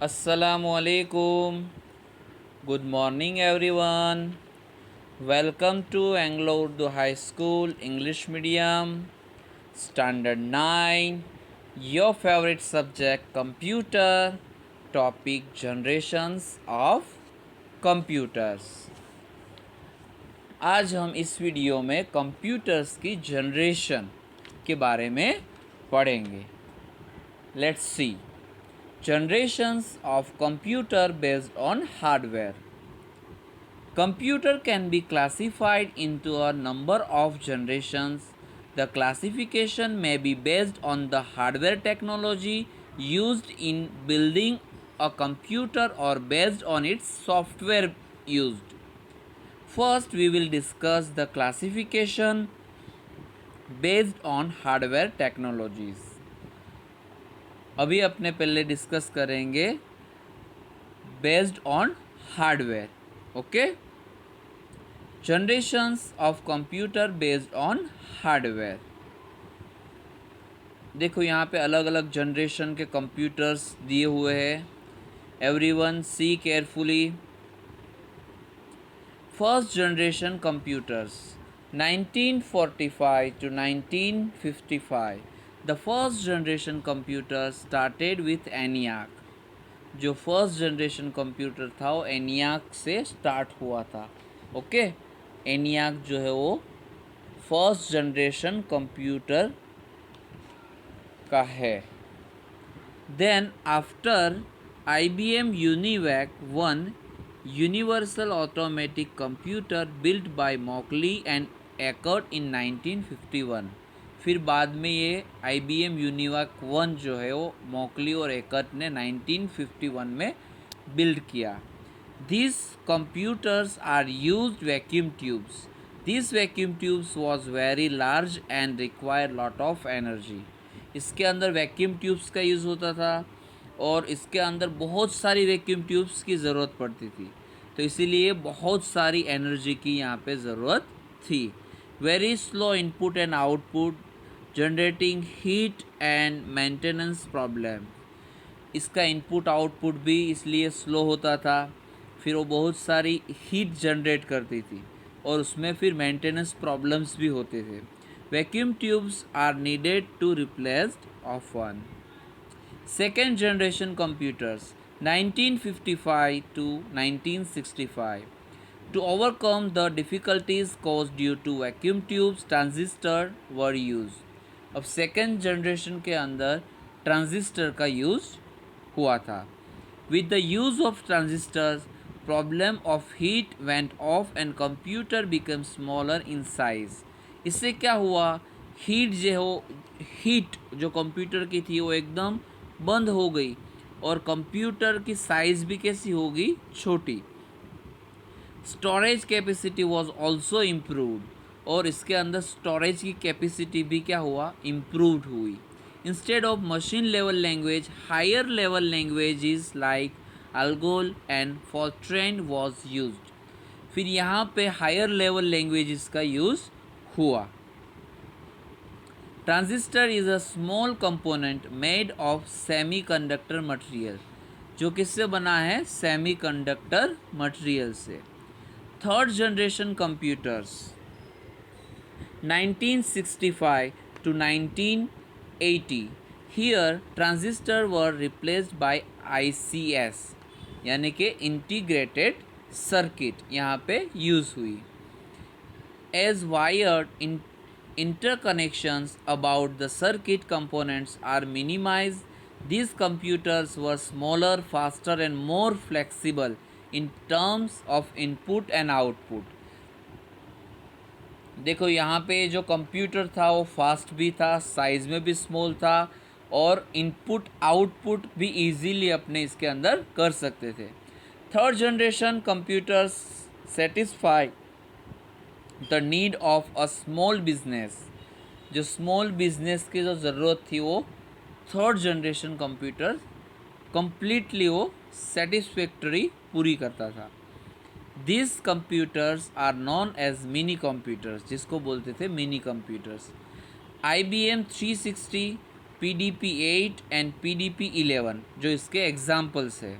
Assalamualaikum. Good morning, everyone. Welcome to Anglo Urdu High School English Medium, Standard 9. Your favorite subject, computer. Topic, generations of computers. आज हम इस video में computers की generation के बारे में पढ़ेंगे. Let's see. Generations of computer based on hardware. Computer can be classified into a number of generations. The classification may be based on the hardware technology used in building a computer or based on its software used. First, we will discuss the classification based on hardware technologies. अभी अपने पहले discuss करेंगे based on hardware. Okay, generations of computer based on hardware. देखो यहाँ पे अलग अलग generation के कंप्यूटर्स दिए हुए हैं. Everyone see carefully. First generation computers 1945 to 1955. The first generation computer started with ENIAC. जो फर्स्ट जनरेशन कंप्यूटर था वो ENIAC से स्टार्ट हुआ था. ओके, ENIAC जो है वो फर्स्ट जनरेशन कंप्यूटर का है. Then after IBM UNIVAC 1 universal automatic computer built by Mauchly and Eckert in 1951. फिर बाद में ये IBM यूनिवाक 1 जो है वो मॉकली और एकर्ट ने 1951 में बिल्ड किया. This computers are used vacuum tubes. This vacuum tubes was very large and require lot of energy. इसके अंदर वैक्यूम ट्यूब्स का यूज़ होता था और इसके अंदर बहुत सारी वैक्यूम ट्यूब्स की ज़रूरत पड़ती थी, तो इसीलिए बहुत सारी एनर्जी की यहाँ पे ज़रूरत थी. Very slow input and output generating heat and maintenance problem. इसका इनपुट आउटपुट भी इसलिए स्लो होता था. फिर वो बहुत सारी हीट जनरेट करती थी और उसमें फिर मेंटेनेंस प्रॉब्लम्स भी होते थे. Vacuum tubes are needed to replaced often. Second generation computers 1955 to 1965. To overcome the difficulties caused due to vacuum tubes, transistor were used. अब सेकेंड जनरेशन के अंदर ट्रांजिस्टर का यूज़ हुआ था. With the use of transistors, problem of heat went off and computer became smaller in size. इससे क्या हुआ, heat जो कंप्यूटर की थी वो एकदम बंद हो गई और कंप्यूटर की साइज़ भी कैसी होगी, छोटी. Storage capacity was also improved. और इसके अंदर स्टोरेज की कैपेसिटी भी क्या हुआ, इम्प्रूव्ड हुई. Instead of machine level language, higher level languages like ALGOL and FORTRAN was used. फिर यहाँ पे हायर लेवल लैंग्वेजेस का यूज़ हुआ. Transistor is a small component made of semiconductor material. जो किससे बना है, सेमीकंडक्टर मटेरियल से. Third generation computers 1965 to 1980. Here transistor were replaced by ICS यानी कि इंटीग्रेटेड सर्किट यहाँ पे यूज़ हुई. As wired interconnections about the circuit components are minimized. These computers were smaller, faster and more flexible in terms of input and output. देखो यहाँ पे जो computer था वो फास्ट भी था, साइज़ में भी स्मॉल था और इनपुट आउटपुट भी इजीली अपने इसके अंदर कर सकते थे. Third generation computers satisfy the need of a small business. जो स्मॉल बिजनेस की जो ज़रूरत थी वो थर्ड जनरेशन कंप्यूटर कम्प्लीटली वो सेटिस्फैक्टरी पूरी करता था. This computers are known as mini computers, जिसको बोलते थे mini computers. IBM 360 PDP-8 and PDP-11 जो इसके एग्जाम्पल्स है।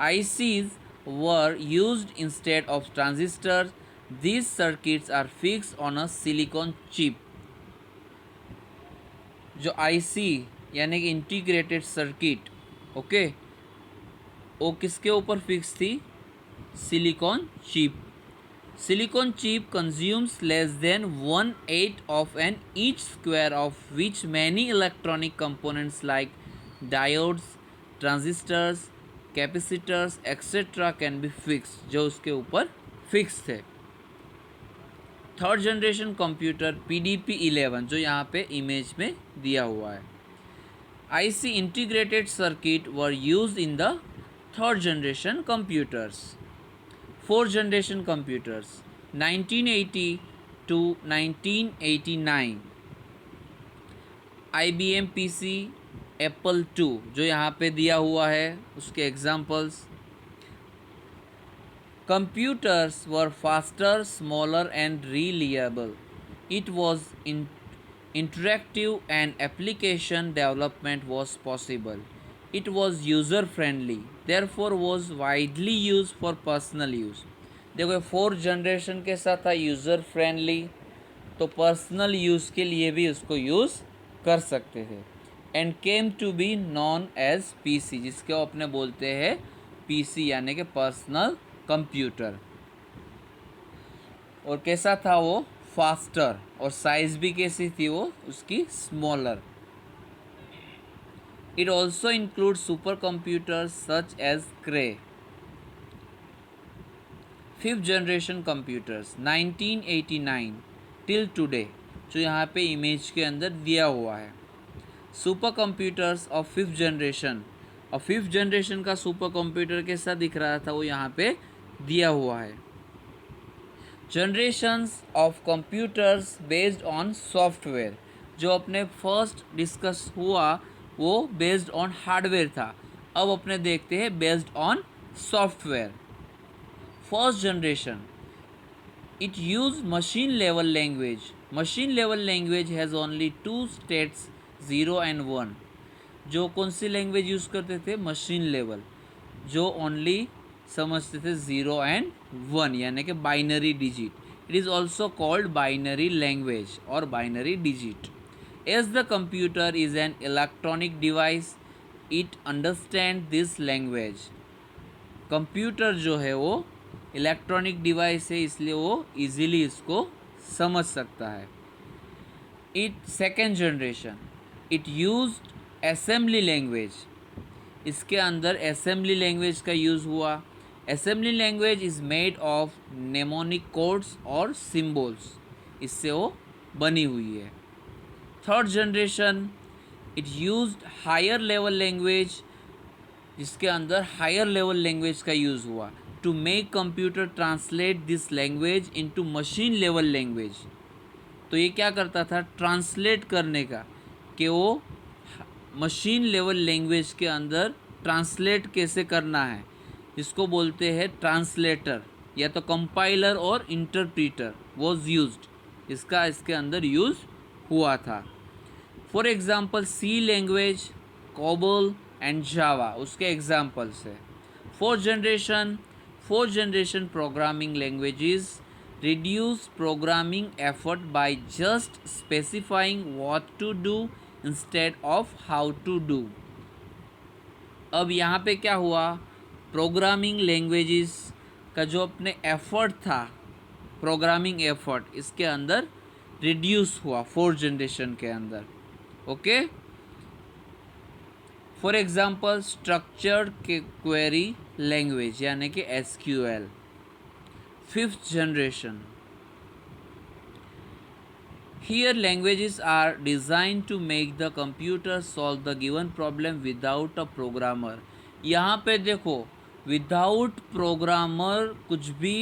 ICs were used instead of transistors. These circuits are fixed on a silicon chip. जो IC यानी कि इंटीग्रेटेड सर्किट, ओके, वो किसके ऊपर फिक्स थी? Silicon chip. Silicon chip consumes less than 1/8 of an each square of which many electronic components like diodes, transistors, capacitors, etc. can be fixed, जो उसके ऊपर फिक्स थे। थर्ड जनरेशन कंप्यूटर PDP-11 जो यहाँ पे इमेज में दिया हुआ है। IC integrated circuit were used in the third generation computers. Fourth generation computers 1980 to 1989, IBM PC, Apple II जो यहाँ पे दिया हुआ है उसके examples. Computers were faster, smaller and reliable. It was interactive and application development was possible. It was user friendly, therefore was widely used for personal use. देखो fourth generation के साथ था यूज़र फ्रेंडली, तो पर्सनल यूज़ के लिए भी उसको use कर सकते थे। And came to be known as PC, जिसको अपने बोलते हैं PC यानी कि पर्सनल कंप्यूटर। और कैसा था वो? फास्टर, और साइज़ भी कैसी थी वो उसकी? Smaller. It also includes supercomputers such as Cray. Fifth generation computers 1989 till today जो यहाँ पे इमेज के अंदर दिया हुआ है। Super computers of fifth generation, और फिफ्थ जनरेशन का सुपर कंप्यूटर कैसा दिख रहा था वो यहाँ पे दिया हुआ है। Generations of computers based on software, जो अपने फर्स्ट डिस्कस हुआ वो बेस्ड ऑन हार्डवेयर था, अब अपने देखते हैं based on software. First generation it use machine level language. Machine level language has only 2 states 0 and 1। जो कौन सी लैंग्वेज यूज़ करते थे? मशीन लेवल, जो ओनली समझते थे 0 and 1 यानी कि binary digit. It is also called binary language और binary digit. As the computer is an electronic device it understand this language. Computer जो है वो इलेक्ट्रॉनिक डिवाइस है, इसलिए वो इजीली इसको समझ सकता है। It second generation it used assembly language, इसके अंदर असेंबली लैंग्वेज का यूज़ हुआ। Assembly language is made of mnemonic codes और सिम्बल्स, इससे वो बनी हुई है। Third generation it used higher level language, जिसके अंदर हायर लेवल लैंग्वेज का यूज़ हुआ to make computer translate this language into machine level language. तो ये क्या करता था? ट्रांसलेट करने का, कि वो मशीन लेवल लैंग्वेज के अंदर ट्रांसलेट कैसे करना है, जिसको बोलते हैं ट्रांसलेटर, या तो कंपाइलर और इंटरप्रीटर वॉज यूज्ड, इसका इसके अंदर यूज़ हुआ था। For example C language, COBOL and Java उसके एग्जाम्पल्स है। Fourth generation programming languages reduce programming effort by just specifying what to do instead of how to do। अब यहाँ पे क्या हुआ? प्रोग्रामिंग लैंग्वेजेस का जो अपने एफर्ट था, प्रोग्रामिंग एफर्ट, इसके अंदर रिड्यूस हुआ फोर्थ जनरेशन के अंदर। Okay, for example structured query language यानी कि SQL। Fifth generation, here languages are designed to make the computer solve the given problem without a programmer। यहाँ पे देखो विदाउट प्रोग्रामर कुछ भी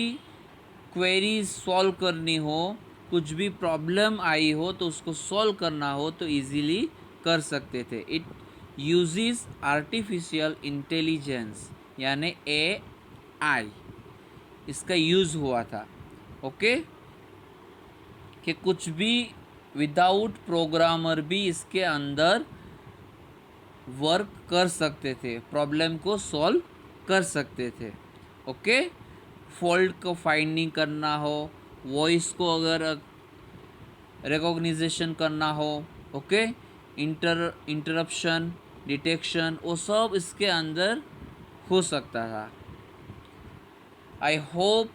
क्वेरीज सॉल्व करनी हो, कुछ भी प्रॉब्लम आई हो तो उसको सॉल्व करना हो तो इजीली कर सकते थे। इट यूजेस आर्टिफिशियल इंटेलिजेंस यानी AI, इसका यूज़ हुआ था। ओके, कि कुछ भी विदाउट प्रोग्रामर भी इसके अंदर वर्क कर सकते थे, प्रॉब्लम को सॉल्व कर सकते थे। ओके, फॉल्ट को फाइंडिंग करना हो, वॉइस को अगर रिकॉग्निजेशन करना हो, ओके, इंटरप्शन डिटेक्शन, वो सब इसके अंदर हो सकता था। आई होप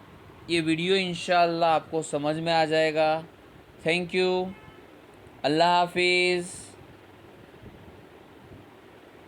ये वीडियो इंशाल्लाह आपको समझ में आ जाएगा। थैंक यू, अल्लाह हाफिज़।